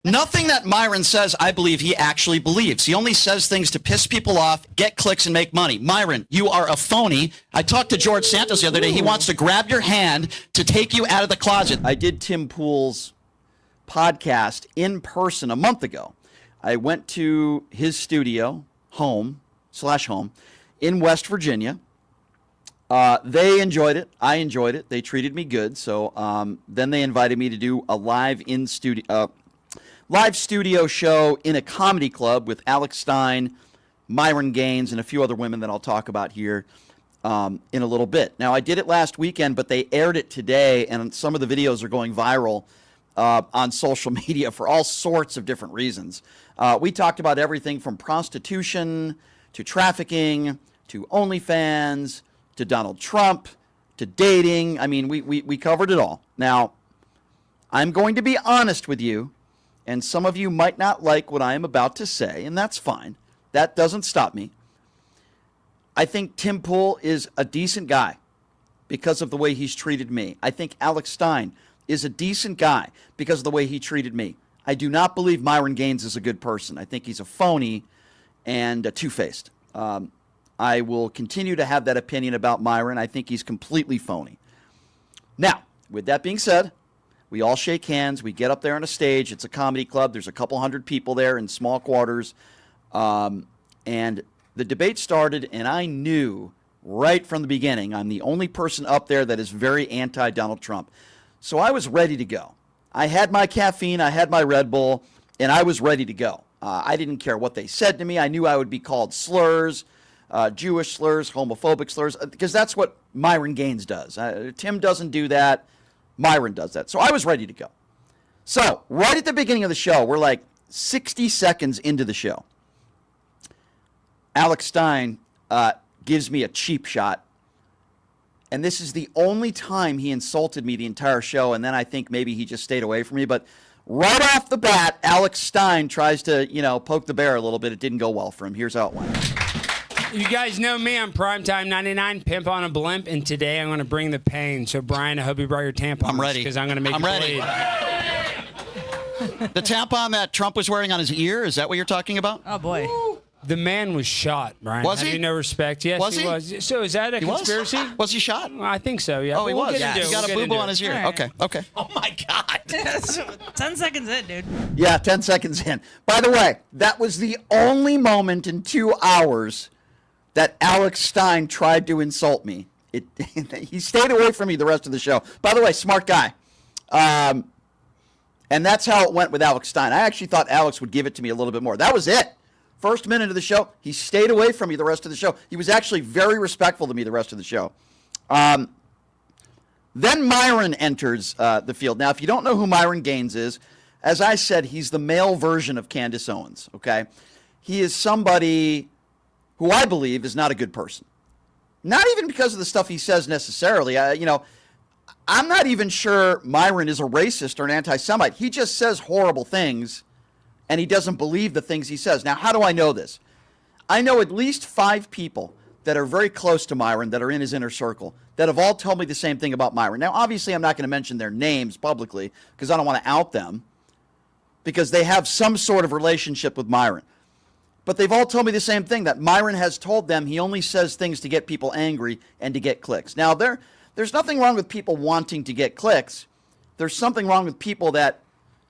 Nothing that Myron says, I believe he actually believes. He only says things to piss people off, get clicks, and make money. Myron, you are a phony. I talked to George Santos the other day. He wants to grab your hand to take you out of the closet. I did Tim Pool's podcast in person a month ago. I went to his studio, home in West Virginia. They enjoyed it. I enjoyed it. They treated me good. So then they invited me to do a live studio show in a comedy club with Alex Stein, Myron Gaines, and a few other women that I'll talk about here in a little bit. Now, I did it last weekend, but they aired it today, and some of the videos are going viral on social media for all sorts of different reasons. We talked about everything from prostitution to trafficking to OnlyFans to Donald Trump to dating. I mean, we covered it all. Now, I'm going to be honest with you. And some of you might not like what I am about to say, and that's fine. That doesn't stop me. I think Tim Pool is a decent guy because of the way he's treated me. I think Alex Stein is a decent guy because of the way he treated me. I do not believe Myron Gaines is a good person. I think he's a phony and a two-faced. I will continue to have that opinion about Myron. I think he's completely phony. Now, with that being said, we all shake hands. We get up there on a stage. It's a comedy club. There's a couple hundred people there in small quarters. And the debate started, and I knew right from the beginning I'm the only person up there that is very anti-Donald Trump. So I was ready to go. I had my caffeine. I had my Red Bull, and I was ready to go. I didn't care what they said to me. I knew I would be called slurs, Jewish slurs, homophobic slurs, because that's what Myron Gaines does. Tim doesn't do that. Myron does that. So I was ready to go. So right at the beginning of the show, we're like 60 seconds into the show. Alex Stein gives me a cheap shot. And this is the only time he insulted me the entire show. And then I think maybe he just stayed away from me. But right off the bat, Alex Stein tries to, poke the bear a little bit. It didn't go well for him. Here's how it went. You guys know me. I'm Primetime 99, Pimp on a Blimp, and today I'm going to bring the pain. So, Brian, I hope you brought your tampon. I'm ready. Because I'm going to make it ready. bleed. The tampon that Trump was wearing on his ear, is that what you're talking about? Oh, boy. The man was shot, Brian. Was he? Have you no respect? Yes, Was he he? was. So, is that a conspiracy? Was he shot? Well, I think so, yeah. Oh, he was. He got a boo-boo on his ear. All right. Okay. Oh, my God. 10 seconds in, dude. Yeah, 10 seconds in. By the way, that was the only moment in 2 hours that Alex Stein tried to insult me. He stayed away from me the rest of the show. By the way, smart guy. And that's how it went with Alex Stein. I actually thought Alex would give it to me a little bit more. That was it. First minute of the show, he stayed away from me the rest of the show. He was actually very respectful to me the rest of the show. Then Myron enters the field. Now, if you don't know who Myron Gaines is, as I said, he's the male version of Candace Owens, okay? He is somebody who I believe is not a good person. Not even because of the stuff he says necessarily. I'm not even sure Myron is a racist or an anti-Semite. He just says horrible things, and he doesn't believe the things he says. Now, how do I know this? I know at least 5 people that are very close to Myron, that are in his inner circle, that have all told me the same thing about Myron. Now, obviously, I'm not going to mention their names publicly because I don't want to out them, because they have some sort of relationship with Myron. But they've all told me the same thing, that Myron has told them he only says things to get people angry and to get clicks. Now, there's nothing wrong with people wanting to get clicks. There's something wrong with people that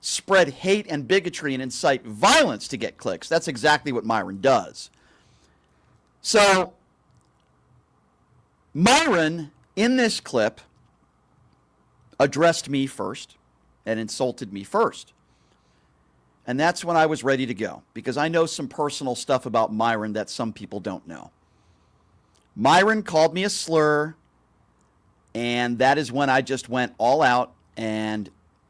spread hate and bigotry and incite violence to get clicks. That's exactly what Myron does. So, Myron, in this clip, addressed me first and insulted me first. And that's when I was ready to go, because I know some personal stuff about Myron that some people don't know. Myron called me a slur, and that is when I just went all out and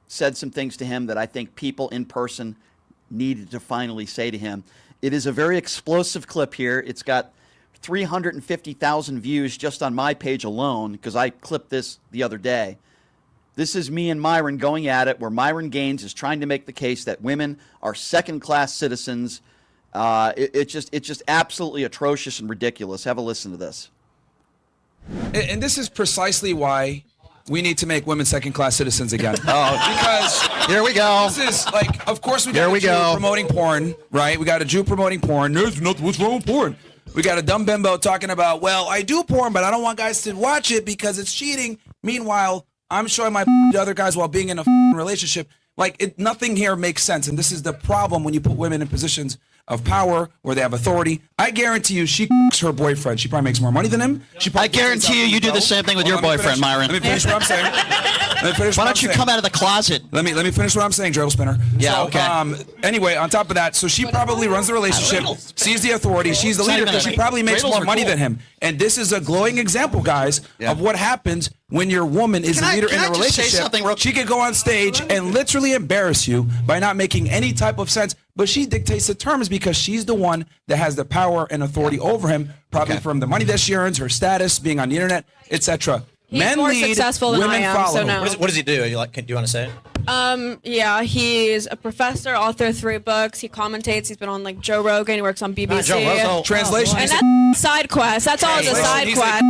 said some things to him that I think people in person needed to finally say to him. It is a very explosive clip here. It's got 350,000 views just on my page alone, because I clipped this the other day. This is me and Myron going at it, where Myron Gaines is trying to make the case that women are second-class citizens. It's just absolutely atrocious and ridiculous. Have a listen to this. And this is precisely why we need to make women second-class citizens again. Because Here we go. this is like, of course, we got Here we a Jew go. promoting porn, right? We got a Jew promoting porn. There's nothing. What's wrong with porn? We got a dumb bimbo talking about, well, I do porn, but I don't want guys to watch it because it's cheating. Meanwhile, I'm showing my other guys while being in a relationship. Like, nothing here makes sense. And this is the problem when you put women in positions of power where they have authority. I guarantee you she her boyfriend. She probably makes more money than him. I guarantee you do the same thing with your boyfriend, Myron. Let me finish what I'm saying. Why don't you come out of the closet? Let me finish what I'm saying, Dreidel Spinner. Yeah, so, okay. Anyway, on top of that, so she probably runs the relationship, sees the authority, she's the leader because she probably makes more money than him. And this is a glowing example, guys, of what happens when your woman is the leader in a relationship. She could go on stage and literally embarrass you by not making any type of sense, but she dictates the terms because she's the one that has the power and authority over him, probably from the money that she earns, her status, being on the internet, etc. He's more successful than I am, so no. What does he do? Do you want to say it? Yeah, he's a professor, author of 3 books. He commentates. He's been on like Joe Rogan. He works on BBC. Translation. And that's side quest. That's all. It's a side quest.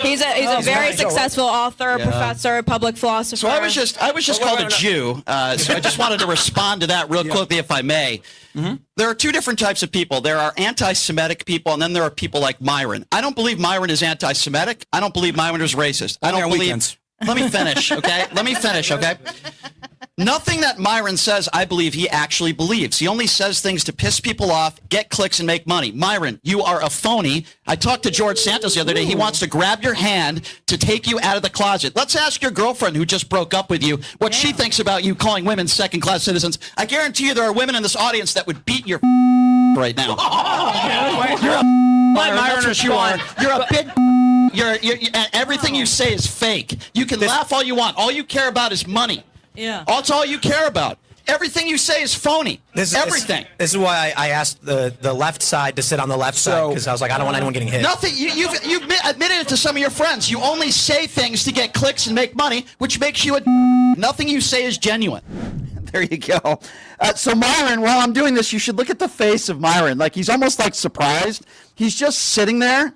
He's a very successful author, professor, public philosopher. So I was just called a Jew. So I just wanted to respond to that real quickly, if I may. There are 2 different types of people. There are anti-Semitic people, and then there are people like Myron. I don't believe Myron is anti-Semitic. I don't believe Myron is racist. I don't believe. Weekends. Let me finish, okay? Let me finish, okay? Nothing that Myron says, I believe he actually believes. He only says things to piss people off, get clicks, and make money. Myron, you are a phony. I talked to George Santos the other day. He wants to grab your hand to take you out of the closet. Let's ask your girlfriend who just broke up with you what she thinks about you calling women second-class citizens. I guarantee you there are women in this audience that would beat your right now. You're a Myron, that's what you are. You're a big everything you say is fake. You can laugh all you want. All you care about is money. Yeah. That's all you care about. Everything you say is phony. Everything. This is why I asked the left side to sit on the left side, because I was like, I don't want anyone getting hit. Nothing. You've admitted it to some of your friends. You only say things to get clicks and make money, which makes you a. Nothing you say is genuine. There you go. So Myron, while I'm doing this, you should look at the face of Myron. Like, he's almost like surprised. He's just sitting there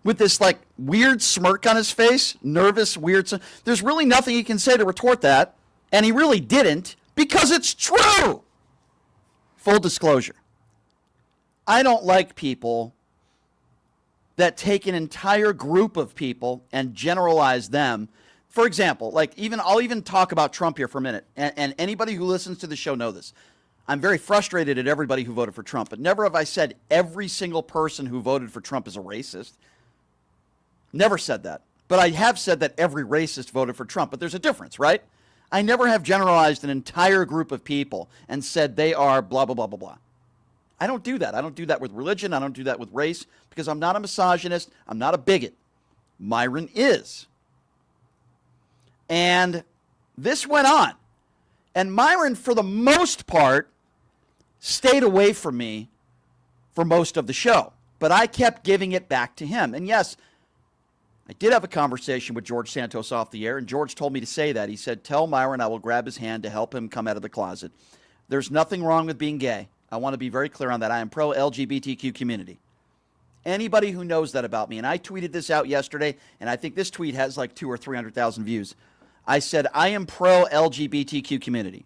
with this like weird smirk on his face, nervous, weird. There's really nothing he can say to retort that, and he really didn't, because it's true. Full disclosure. I don't like people that take an entire group of people and generalize them. For example, like I'll even talk about Trump here for a minute, and anybody who listens to the show know this. I'm very frustrated at everybody who voted for Trump, but never have I said every single person who voted for Trump is a racist. Never said that. But I have said that every racist voted for Trump, but there's a difference, right? I never have generalized an entire group of people and said they are blah, blah, blah, blah, blah. I don't do that. I don't do that with religion. I don't do that with race, because I'm not a misogynist. I'm not a bigot. Myron is. And this went on. And Myron, for the most part, stayed away from me for most of the show. But I kept giving it back to him. And yes, I did have a conversation with George Santos off the air, and George told me to say that. He said, tell Myron I will grab his hand to help him come out of the closet. There's nothing wrong with being gay. I want to be very clear on that. I am pro-LGBTQ community. Anybody who knows that about me, and I tweeted this out yesterday, and I think this tweet has like 200,000 or 300,000 views. I said, I am pro-LGBTQ community.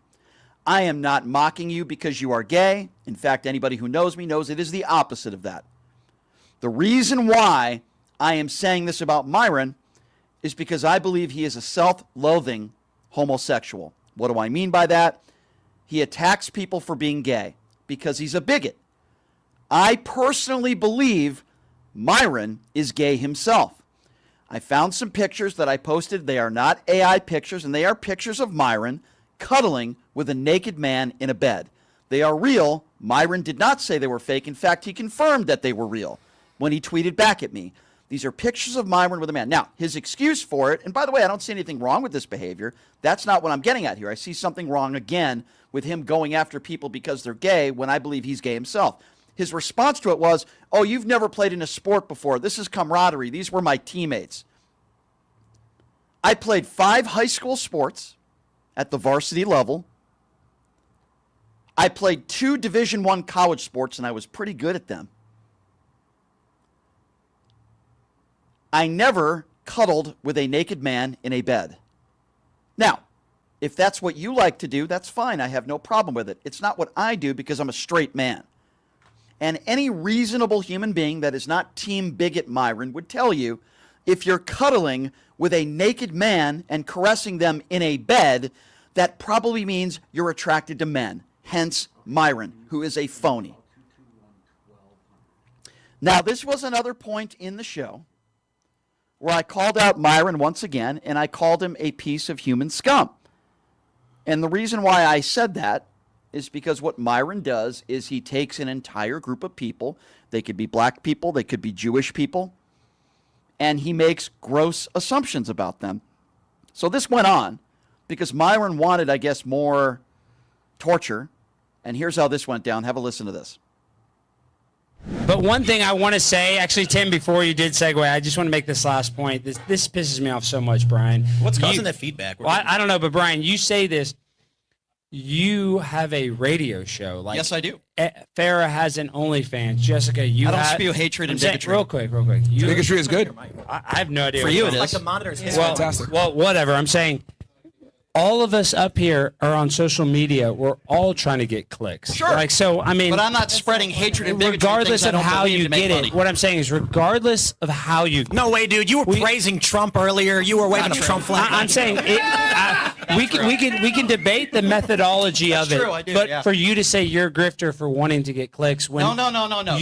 I am not mocking you because you are gay. In fact, anybody who knows me knows it is the opposite of that. The reason why I am saying this about Myron is because I believe he is a self-loathing homosexual. What do I mean by that? He attacks people for being gay because he's a bigot. I personally believe Myron is gay himself. I found some pictures that I posted. They are not AI pictures, and they are pictures of Myron cuddling with a naked man in a bed. They are real. Myron did not say they were fake. In fact, he confirmed that they were real when he tweeted back at me. These are pictures of Myron with a man. Now, his excuse for it, and by the way, I don't see anything wrong with this behavior. That's not what I'm getting at here. I see something wrong, again, with him going after people because they're gay when I believe he's gay himself. His response to it was, oh, you've never played in a sport before. This is camaraderie. These were my teammates. I played 5 high school sports at the varsity level. I played 2 Division I college sports, and I was pretty good at them. I never cuddled with a naked man in a bed. Now, if that's what you like to do, that's fine. I have no problem with it. It's not what I do because I'm a straight man. And any reasonable human being that is not Team Bigot Myron would tell you, if you're cuddling with a naked man and caressing them in a bed, that probably means you're attracted to men. Hence, Myron, who is a phony. Now, this was another point in the show where I called out Myron once again, and I called him a piece of human scum. And the reason why I said that is because what Myron does is he takes an entire group of people, they could be black people, they could be Jewish people, and he makes gross assumptions about them. So this went on because Myron wanted, I guess, more torture. And here's how this went down. Have a listen to this. But one thing I want to say, actually, Tim, before you did segue, I just want to make this last point. This pisses me off so much, Brian. What's causing that feedback? Well, I don't know, but Brian, you say this. You have a radio show. Like, Yes, I do. Farrah has an OnlyFans. Jessica, you I don't have... spew hatred and I'm saying- bigotry. Real quick. Bigotry is good. I have no idea. For you, it Like is. the monitors. Well, fantastic. Well, whatever. I'm saying all of us up here are on social media. We're all trying to get clicks. Sure. Like, so, I mean... But I'm not spreading hatred and bigotry. Regardless of how you get money. it, what I'm saying is regardless of how you... No way, dude. You were praising Trump earlier. You were waving a Trump flag. I'm saying we can debate the methodology That's of it, true, I do, but yeah. for you to say you're a grifter for wanting to get clicks when No. you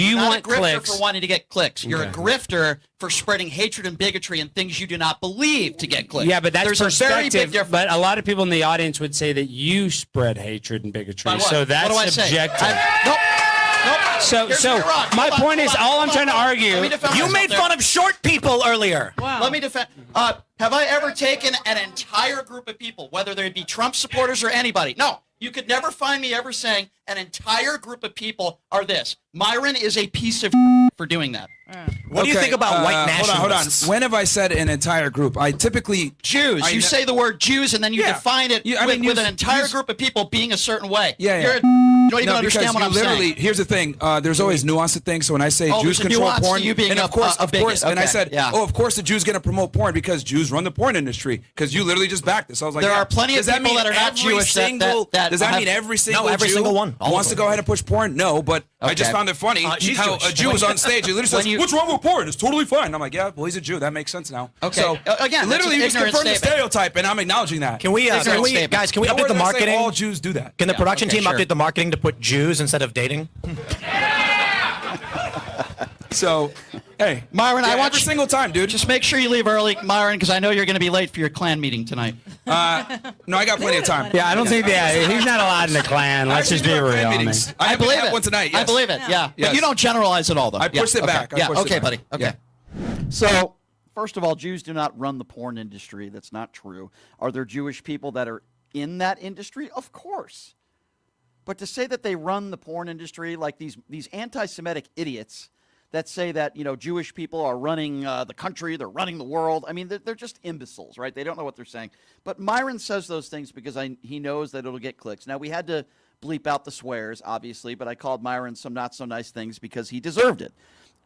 You're not want a grifter clicks for wanting to get clicks. You're Okay. a grifter for spreading hatred and bigotry and things you do not believe to get clicks. Yeah, but that's There's a very big perspective. difference. But a lot of people in the audience would say that you spread hatred and bigotry. By what? So What that's do I say? subjective. Nope. So You're wrong. my Hold on, point is, hold on, all I'm hold trying to on. argue. Let me defend You myself made there. fun of short people earlier. Wow. Let me defend. Have I ever taken an entire group of people, whether they be Trump supporters or anybody? No. You could never find me ever saying an entire group of people are this. Myron is a piece of for doing that. What do you think about white Hold nationalists? on. When have I said an entire group? I typically... Jews. I You kn- say the word Jews and then you Yeah. define it I mean, with use- an entire use- group of people being a certain way. Yeah. You don't even No, understand because what you I'm literally, saying. here's the thing. There's always nuance to things. So when I say Oh, Jews there's a control nuance to porn, you being and a of course, bigot. and I Okay, said, yeah. oh, of course the Jews going to promote porn because Jews run the porn industry. Because you literally just backed this. I was like, There yeah. are plenty of Does that people mean that are not every Jewish that does that have- mean every single every Jew single one. All wants of to them. go ahead and push porn? No, but I just Okay. found it funny She's how Jewish. a Jew was on stage. He literally says, you- what's wrong with porn? It's totally fine. I'm like, yeah, well, he's a Jew. That makes sense now. Okay. So Again, that's literally, an you just ignorant confirmed the statement. stereotype, and I'm acknowledging that. Can we, Ignorant statement. guys, can we Now, update where the does it say marketing? all Jews do that? Can the production okay, team sure. update the marketing to put Jews instead of dating? So, hey, Myron, I want every you- single time, dude. Just make sure you leave early, Myron, because I know you're going to be late for your clan meeting tonight. No, I got plenty of time. Yeah, I don't think he's not allowed in the Klan. Let's just be real. I mean. I believe have it. one tonight. I Yes. believe it. Yeah. But Yes. you don't generalize at all, though. I pushed it okay. back. I Yeah. pushed it Okay, back. buddy. Okay. So, first of all, Jews do not run the porn industry. That's not true. Are there Jewish people that are in that industry? Of course. But to say that they run the porn industry like these anti-Semitic idiots that say that, Jewish people are running the country, they're running the world. I mean, they're just imbeciles, right? They don't know what they're saying. But Myron says those things because he knows that it'll get clicks. Now, we had to bleep out the swears, obviously, but I called Myron some not so nice things because he deserved it.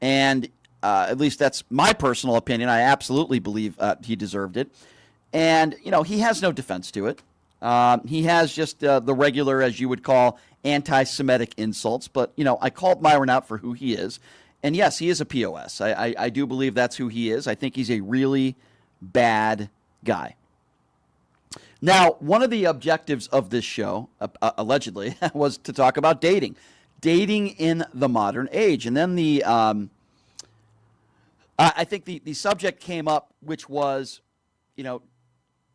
And at least that's my personal opinion. I absolutely believe he deserved it. And, he has no defense to it. He has just the regular, as you would call, anti-Semitic insults. But, I called Myron out for who he is. And yes, he is a POS. I do believe that's who he is. I think he's a really bad guy. Now, one of the objectives of this show, allegedly, was to talk about dating. Dating in the modern age. And then I think the subject came up, which was,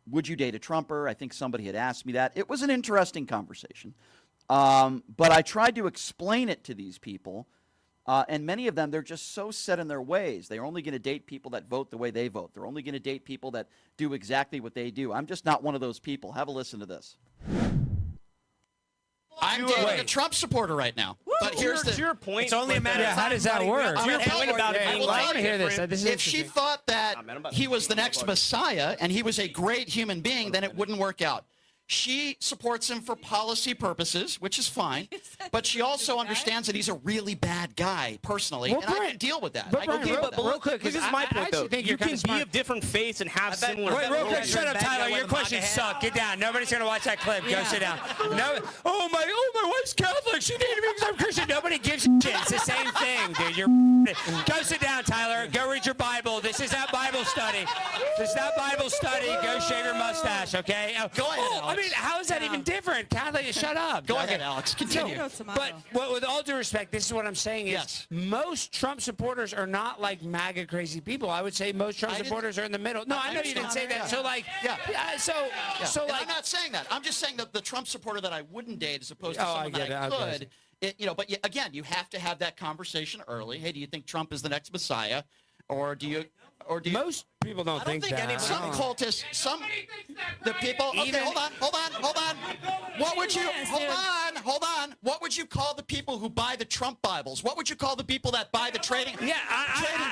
would you date a Trumper? I think somebody had asked me that. It was an interesting conversation. But I tried to explain it to these people. And many of them, they're just so set in their ways. They're only going to date people that vote the way they vote. They're only going to date people that do exactly what they do. I'm just not one of those people. Have a listen to this. I'm dating a Trump supporter right now. But here's to your point. It's only a matter Yeah, of how time, does that buddy. work? To your point about it Yeah, being I like want to hear this. This is if she interesting. thought that he was the next Messiah and he was a great human being, then it wouldn't work out. she supports him for policy purposes, which is fine. But she also understands that he's a really bad guy personally, and I can deal with that. I can deal with that. Real quick, this is my point, though. Think you you're kind can of smart. be of different faiths and have similar. Wait, real quick, shut up, bad guy Tyler. with Your a questions MAGA hat. suck. Get down. Nobody's gonna watch that clip. Go sit down. No. Oh my wife's Catholic. She dated me because I'm Christian. Nobody gives a shit. It's the same thing, dude. Go sit down, Tyler. Go read your Bible. This is not Bible study. This is not Bible study. Go shave your mustache, okay? Go ahead, I Alex. mean, how is that even different? Catholic, shut up. Go ahead, Alex. Continue. But with all due respect, this is what I'm saying is Yes. most Trump supporters are not like MAGA crazy people. I would say most Trump supporters are in the middle. No, I know you didn't say that. So like, so And like, I'm not saying that. I'm just saying that the Trump supporter that I wouldn't date as opposed to Oh, I someone get that I it. Okay. could. But again, you have to have that conversation early. Hey, do you think Trump is the next Messiah, or do you? most people don't think that. Some cultists, the people. Okay, hold on. What would you? Hold on. What would you call the people who buy the Trump Bibles? What would you call the people that buy the trading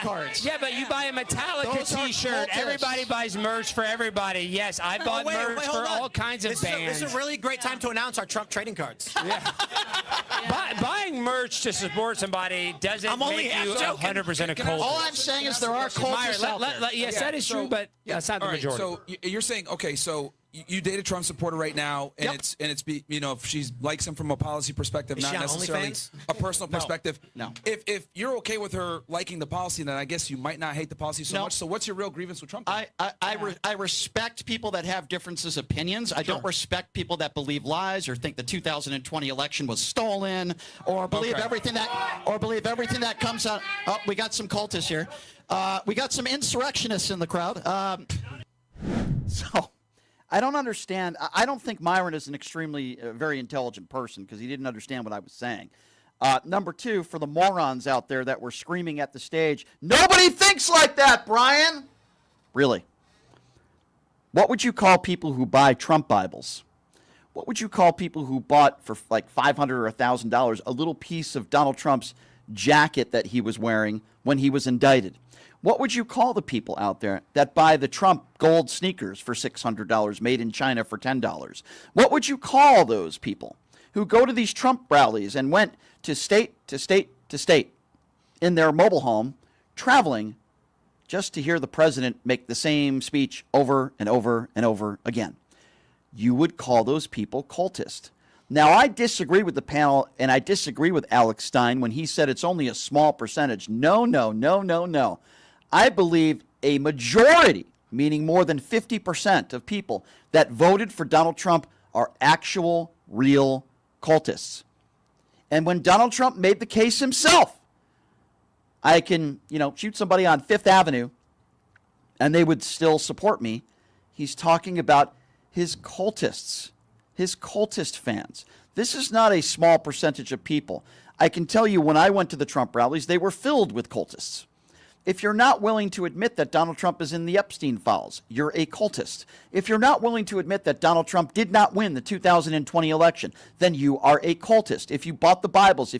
cards? Yeah, but you buy a Metallica Those are T-shirt. cultists. Everybody buys merch for everybody. Yes, I bought merch for all kinds of bands. This is a really great time to announce our Trump trading cards. Buying merch to support somebody doesn't make you 100% a cult. All I'm saying is there are cultists out there. Yes, that is true, but that's not the All right, majority. so you're saying, okay, so you date a Trump supporter right now, and Yep. it's if she likes him from a policy perspective, Is not she on necessarily OnlyFans? a personal perspective. No. If you're okay with her liking the policy, then I guess you might not hate the policy so No. much. So what's your real grievance with Trump? I respect people that have differences of opinions. I don't respect people that believe lies or think the 2020 election was stolen or believe everything that comes out. Oh, we got some cultists here. We got some insurrectionists in the crowd. So I don't understand. I don't think Myron is an extremely very intelligent person because he didn't understand what I was saying. Number two, for the morons out there that were screaming at the stage, nobody thinks like that, Brian. Really? What would you call people who buy Trump Bibles? What would you call people who bought for like $500 or $1,000 a little piece of Donald Trump's jacket that he was wearing when he was indicted? What would you call the people out there that buy the Trump gold sneakers for $600 made in China for $10? What would you call those people who go to these Trump rallies and went to state to state to state in their mobile home, traveling just to hear the president make the same speech over and over and over again? You would call those people cultists. Now, I disagree with the panel, and I disagree with Alex Stein when he said it's only a small percentage. No. I believe a majority, meaning more than 50% of people that voted for Donald Trump are actual, real cultists. And when Donald Trump made the case himself, I can, shoot somebody on Fifth Avenue and they would still support me. He's talking about his cultists, his cultist fans. This is not a small percentage of people. I can tell you when I went to the Trump rallies, they were filled with cultists. If you're not willing to admit that Donald Trump is in the Epstein files, you're a cultist. If you're not willing to admit that Donald Trump did not win the 2020 election, then you are a cultist. If you bought the Bibles,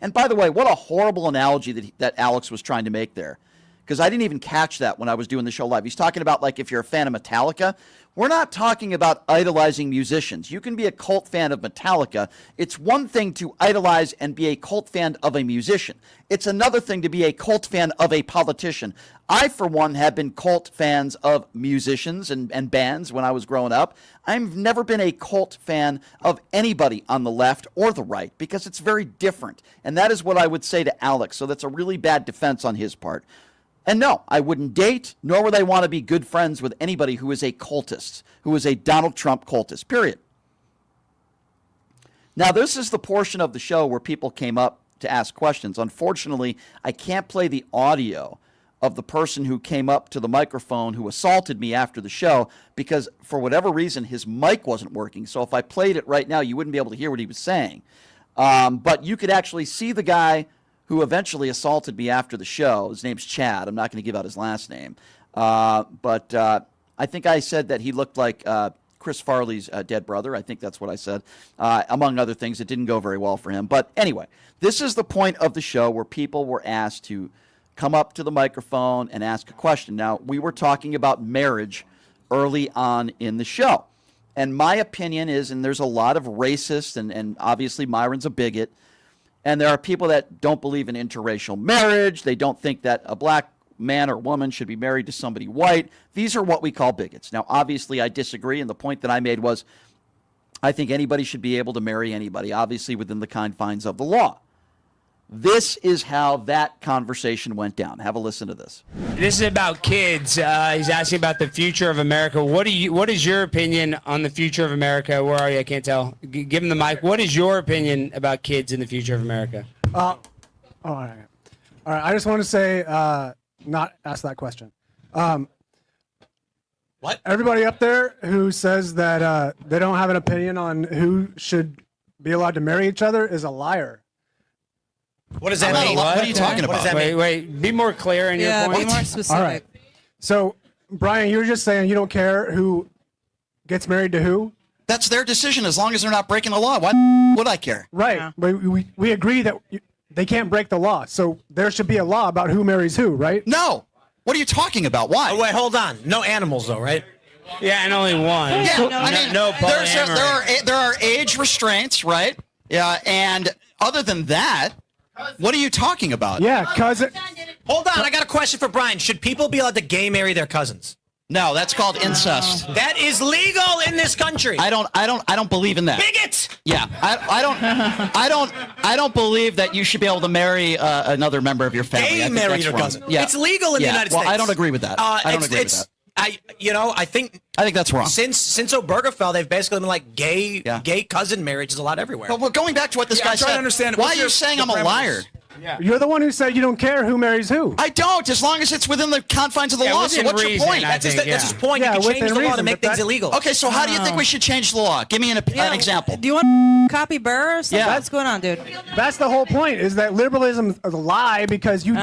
and by the way, what a horrible analogy that Alex was trying to make there. Because I didn't even catch that when I was doing the show live. He's talking about like if you're a fan of Metallica. We're not talking about idolizing musicians. You can be a cult fan of Metallica. It's one thing to idolize and be a cult fan of a musician. It's another thing to be a cult fan of a politician. I, for one, have been cult fans of musicians and bands when I was growing up. I've never been a cult fan of anybody on the left or the right because it's very different. And that is what I would say to Alex. So that's a really bad defense on his part. And no, I wouldn't date, nor would I want to be good friends with anybody who is a cultist, who is a Donald Trump cultist, period. Now, this is the portion of the show where people came up to ask questions. Unfortunately, I can't play the audio of the person who came up to the microphone who assaulted me after the show because, for whatever reason, his mic wasn't working. So if I played it right now, you wouldn't be able to hear what he was saying. But you could actually see the guy who eventually assaulted me after the show. His name's Chad. I'm not going to give out his last name. But I think I said that he looked like Chris Farley's dead brother. I think that's what I said. Among other things, it didn't go very well for him. But anyway, this is the point of the show where people were asked to come up to the microphone and ask a question. Now, we were talking about marriage early on in the show. And my opinion is, and there's a lot of racists, and obviously Myron's a bigot, and there are people that don't believe in interracial marriage. They don't think that a black man or woman should be married to somebody white. These are what we call bigots. Now, obviously, I disagree, and the point that I made was I think anybody should be able to marry anybody, obviously within the confines of the law. This is how that conversation went down. Have a listen to this. This is about kids. He's asking about the future of America. What is your opinion on the future of America? Where are you? I can't tell. Give him the mic. What is your opinion about kids in the future of America? All right. I just want to say, not ask that question. What? Everybody up there who says that they don't have an opinion on who should be allowed to marry each other is a liar. What does that mean? What are you talking about? What does that mean? Wait. Be more clear in your Be point. more specific. All right. So, Brian, you were just saying you don't care who gets married to who? That's their decision as long as they're not breaking the law. Why would I care? Right. Yeah. But we agree that they can't break the law. So there should be a law about who marries who, right? No. What are you talking about? Why? Oh, wait, hold on. No animals, though, right? Yeah, and only one. Yeah, I mean, no there are age restraints, right? Yeah, and other than that, what are you talking about? Yeah, cousin. Hold on. I got a question for Brian. Should people be allowed to gay marry their cousins? No, that's called incest. That is legal in this country. I don't believe in that. Bigots! Yeah, I don't believe that you should be able to marry another member of your family. I Gay think marry that's your wrong. cousin. Yeah. It's legal in the United well, States. I don't agree with that. I don't agree with that. I think that's wrong. Since Obergefell, they've basically been like gay cousin marriage is allowed everywhere. Well, going back to what this guy I'm trying said, to understand. why What's are you your- saying the I'm a parameters? liar? You're the one who said you don't care who marries who. I don't, as long as it's within the confines of the law. So within what's your reason, point? I That's think, his point. Yeah, you can change within the law to reason, make but things that- illegal. Okay, so how do you think we should change the law? Give me an example. Do you want copy Burr or something? Yeah. What's going on, dude? That's the whole point, is that liberalism is a lie because you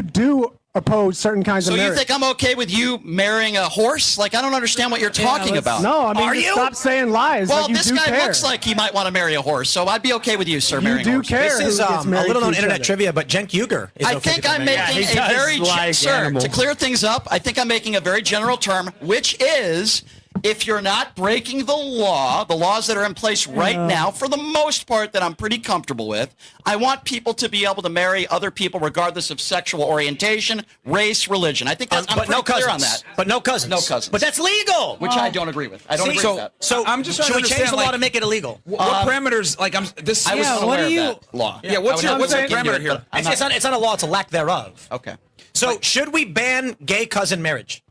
do oppose certain kinds So of you marriage. think I'm okay with you marrying a horse? Like, I don't understand what you're talking about. No, I mean, Are just you? stop saying lies. Well, like you this do guy care. looks like he might want to marry a horse, so I'd be okay with you, sir, You marrying a do horse. care. This is who a gets married little to known each internet other. trivia, but Cenk Uygur is I okay think to I'm marry. making he a does very like sir, animals. to clear things up. I think I'm making a very general term, which is if you're not breaking the laws that are in place right now, for the most part, that I'm pretty comfortable with, I want people to be able to marry other people regardless of sexual orientation, race, religion. I think that's I'm but pretty no clear cousins. on that. But no cousins. No cousins. But that's legal. Which I don't agree with. I don't See, agree with that. So I'm just trying should to we change understand, the law like, to make it illegal? What parameters? Like, this. I was Yeah, not what aware do of that law. Yeah, what's I would your have to look parameter into it, here? but I'm It's not a law. It's a lack thereof. Okay. So should we ban gay cousin marriage?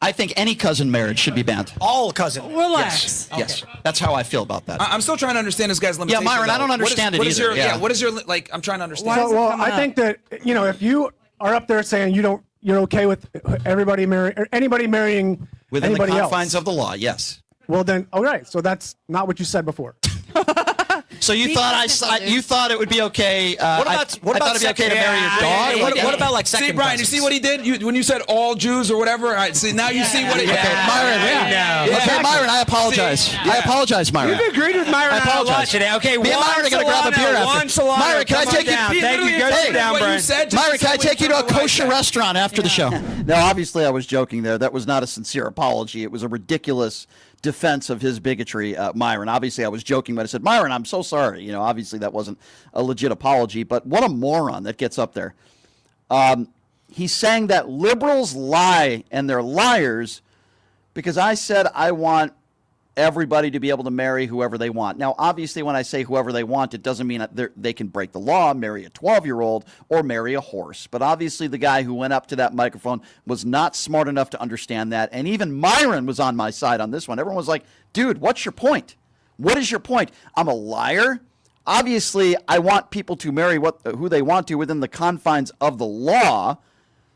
I think any cousin marriage should be banned. All cousin. Relax. Yes. That's how I feel about that. I'm still trying to understand this guy's limitation. Myron, I though. don't understand it either, yeah. What is your like? I'm trying to understand. Why is it Well, coming I up? think that if you are up there saying you're okay with everybody anybody marrying Within the anybody confines else, of the law, yes. well then, all right. So that's not what you said before. So you Be thought technical, dude. you thought it would be okay? What I about thought it'd be okay to marry your dog? What about like second See, Brian, you cousins? see what he did? When you said all Jews or whatever. All right, see, now you see what it. Okay, Myron. Yeah. Okay, Myron, I apologize. See, I apologize, Myron. You've agreed with Myron I on a lot apologize. today. Okay, Me and Myron are gonna grab a beer after. One salami. Myron, can I Come take you- down? he Thank you. literally Go sit said down, what you Brian. said. Myron, can I take you to a kosher that? restaurant after the show? Now, obviously, I was joking there. That was not a sincere apology. It was a ridiculous defense of his bigotry, Myron. Obviously, I was joking, but I said, Myron, I'm so sorry. Obviously, that wasn't a legit apology, but what a moron that gets up there. He's saying that liberals lie and they're liars because I said I want everybody to be able to marry whoever they want. Now, obviously, when I say whoever they want, it doesn't mean that they can break the law, marry a 12-year-old, or marry a horse. But obviously, the guy who went up to that microphone was not smart enough to understand that. And even Myron was on my side on this one. Everyone was like, dude, what's your point? What is your point? I'm a liar? Obviously, I want people to marry who they want to within the confines of the law.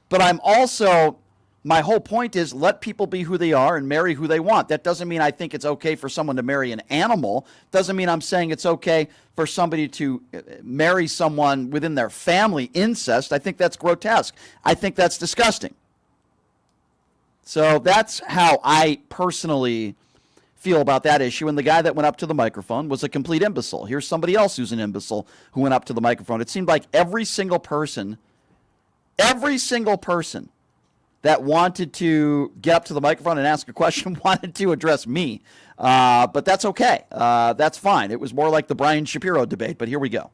But I'm also... my whole point is let people be who they are and marry who they want. That doesn't mean I think it's okay for someone to marry an animal. Doesn't mean I'm saying it's okay for somebody to marry someone within their family, incest. I think that's grotesque. I think that's disgusting. So that's how I personally feel about that issue. And the guy that went up to the microphone was a complete imbecile. Here's somebody else who's an imbecile who went up to the microphone. It seemed like every single person that wanted to get up to the microphone and ask a question wanted to address me. But that's okay. That's fine. It was more like the Brian Shapiro debate, but here we go.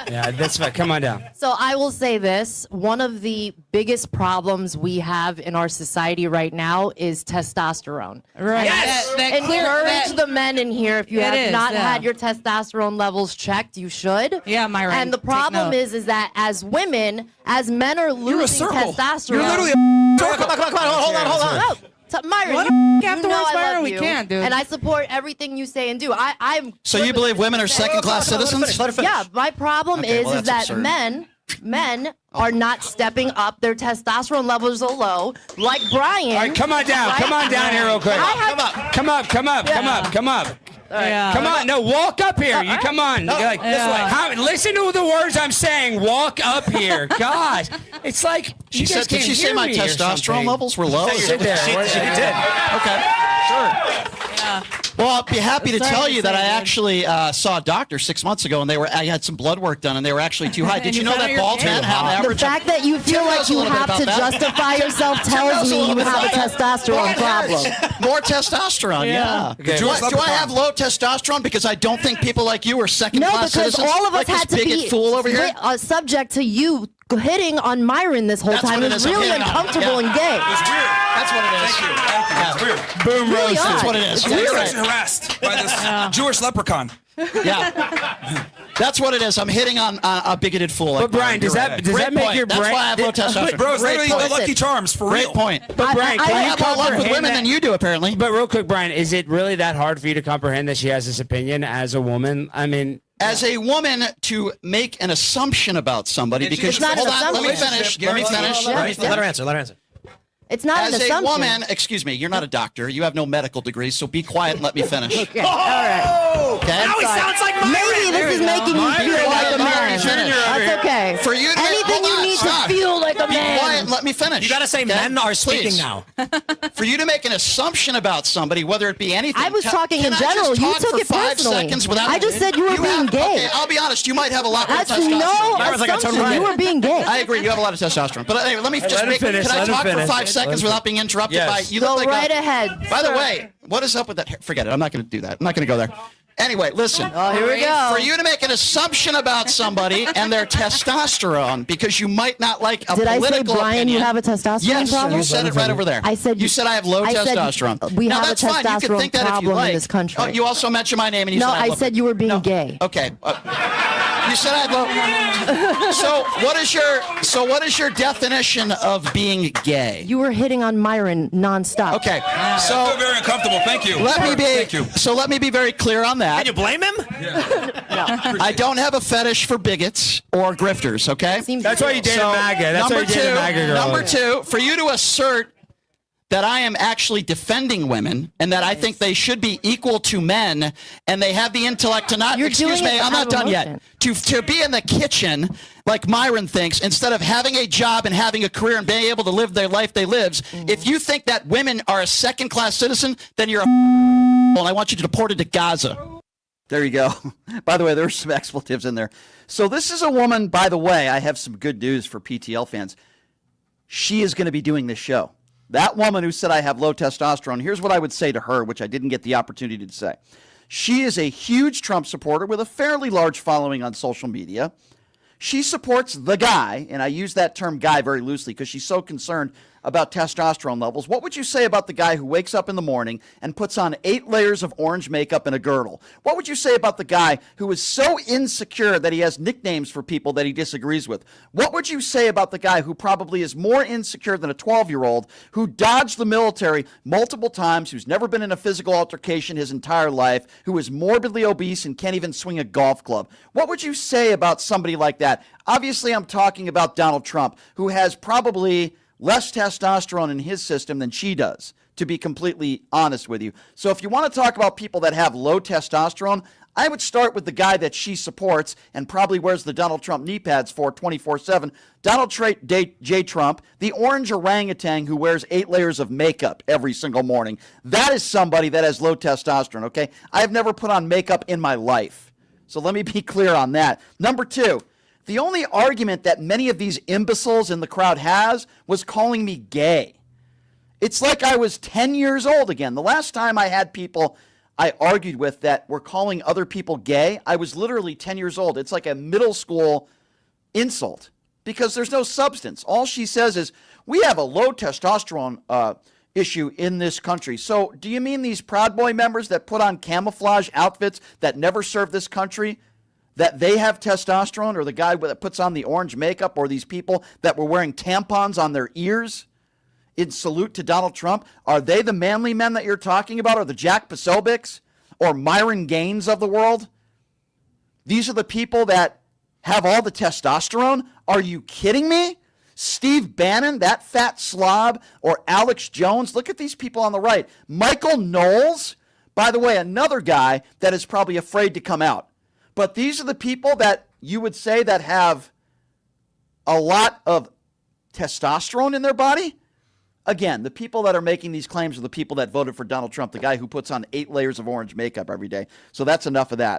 Yeah, that's fine. Come on down. So I will say this. One of the biggest problems we have in our society right now is testosterone. Right. Yes! Encourage the men in here. If you It have is, not yeah. had your testosterone levels checked, you should. Yeah, Myron, And the take problem note. is that as women, as men are losing circle. testosterone. You're literally Come on, hold on. Oh, Myron, What you afterwards, know I Myron? love We you, can't, dude. and I support everything you say and do. I'm. So you believe women are second-class citizens? Let her finish. Yeah, my problem Okay, is well, is that's that absurd. men are not stepping up. Their testosterone levels are low, like Brian. All right, come on down. Come on down here real quick. Come up. Yeah. Come on. No, walk up here. You come on. You're like, this way. Listen to the words I'm saying. Walk up here. God. It's like She said, did she say my testosterone levels were low? Sit there. She did. Okay, sure. Yeah. Well, I'll be happy to Sorry tell to you that say, I dude. actually saw a doctor 6 months ago, and I had some blood work done, and they were actually too high. Did And you you know found that out you're bald gay. men have an The average? fact that you feel Tim like knows a you little bit have to about that. justify yourself Tim tells knows a me little you bit have a about that. testosterone problem. More testosterone, yeah. Okay. Do I have low testosterone because I don't think people like you are No, second-class because citizens? all of us like had this to bigot be fool over here? subject to you hitting on Myron this whole That's time. what It it was is. I'm really hitting on him. uncomfortable Yeah. and gay. It's weird. That's what it is. It's weird. boom Really roasted. That's odd. what it is. I'm Yeah, you're sexually right. harassed by this Jewish leprechaun. Yeah. That's what it is. I'm hitting on a bigoted fool. Like But Brian, Myron. does You're that right. does Great that make point. your That's brain? why I have low testosterone. Bro, it's Great literally the point. Lucky Charms for Great real. point. But Brian, I can I you have more luck with comprehend women that? than you do, apparently. But real quick, Brian, is it really that hard for you to comprehend that she has this opinion as a woman? I mean, As a woman, to make an assumption about somebody because It's not an hold on, let me assumption. finish. Let me finish. Yeah. Let me Let her finish. answer. It's not As an a assumption. woman, excuse me, you're not a doctor. You have no medical degree, so be quiet and let me finish. Okay. All right. Okay? Now he sounds like Myron. Maybe this is making you feel like a man. That's okay. For you to Anything hold you on, need stop. to feel like a Be quiet man. and let me finish. You gotta say okay? men are speaking Please. now. For you to make an assumption about somebody, whether it be anything. I was talking in I general. just You talk took for it 5 personally. seconds without I just said you were being have, gay. Okay, I'll be honest. You might have a lot more That's testosterone. no Myron's like, I totally assumption. get You it. were being gay. I agree. You have a lot of testosterone. But anyway, let me just let him make. finish, Can I let him talk for finish. 5 seconds without being interrupted Yes. by you? Look Go like right a, ahead. By the sir. way, what is up with that? Forget it. I'm not going to do that. I'm not going to go there. Anyway, listen. Oh, here we go. For you to make an assumption about somebody and their testosterone because you might not like a Did I say, political Brian, opinion. you have a testosterone Yes, problem? you said it right over there. I said you said I have low I said testosterone. we now, have a that's fine. You can testosterone think that if you problem in like. this country. Oh, you also mentioned my name and you No, said I I love said it. you were being No. gay. Okay. You said I had low. So what is your definition of being gay? You were hitting on Myron nonstop. Okay. I So feel very uncomfortable. Thank you. Thank you. So let me be very clear on that. Can you blame him? I don't have a fetish for bigots or grifters, okay? Seems that's why you dated So, MAGA. That's why number you dated two, MAGA girl. number two, for you to assert that I am actually defending women and that I think they should be equal to men and they have the intellect to not, You're excuse doing it me, I'm out not of done emotion. yet, to be in the kitchen like Myron thinks instead of having a job and having a career and being able to live their life they lives. If you think that women are a second-class citizen, then you're a and I want you deported to Gaza. There you go. By the way, there's some expletives in there. So this is a woman, by the way, I have some good news for PTL fans. She is going to be doing this show. That woman who said I have low testosterone, here's what I would say to her, which I didn't get the opportunity to say. She is a huge Trump supporter with a fairly large following on social media. She supports the guy, and I use that term guy very loosely because she's so concerned about testosterone levels. What would you say about the guy who wakes up in the morning and puts on 8 layers of orange makeup and a girdle? What would you say about the guy who is so insecure that he has nicknames for people that he disagrees with? What would you say about the guy who probably is more insecure than a 12-year-old who dodged the military multiple times, who's never been in a physical altercation his entire life, who is morbidly obese and can't even swing a golf club? What would you say about somebody like that? Obviously, I'm talking about Donald Trump, who has probably less testosterone in his system than she does, to be completely honest with you. So if you want to talk about people that have low testosterone, I would start with the guy that she supports and probably wears the Donald Trump knee pads for 24/7, Donald J. Trump, the orange orangutan who wears 8 layers of makeup every single morning. That is somebody that has low testosterone, okay? I have never put on makeup in my life. So let me be clear on that. Number 2, the only argument that many of these imbeciles in the crowd has was calling me gay. It's like I was 10 years old again. The last time I had people I argued with that were calling other people gay, I was literally 10 years old. It's like a middle school insult because there's no substance. All she says is, we have a low testosterone issue in this country. So do you mean these Proud Boy members that put on camouflage outfits that never served this country, that they have testosterone, or the guy that puts on the orange makeup, or these people that were wearing tampons on their ears in salute to Donald Trump? Are they the manly men that you're talking about, or the Jack Posobics or Myron Gaines of the world? These are the people that have all the testosterone? Are you kidding me? Steve Bannon, that fat slob, or Alex Jones. Look at these people on the right. Michael Knowles, by the way, another guy that is probably afraid to come out. But these are the people that you would say that have a lot of testosterone in their body. Again, the people that are making these claims are the people that voted for Donald Trump, the guy who puts on 8 layers of orange makeup every day. So that's enough of that.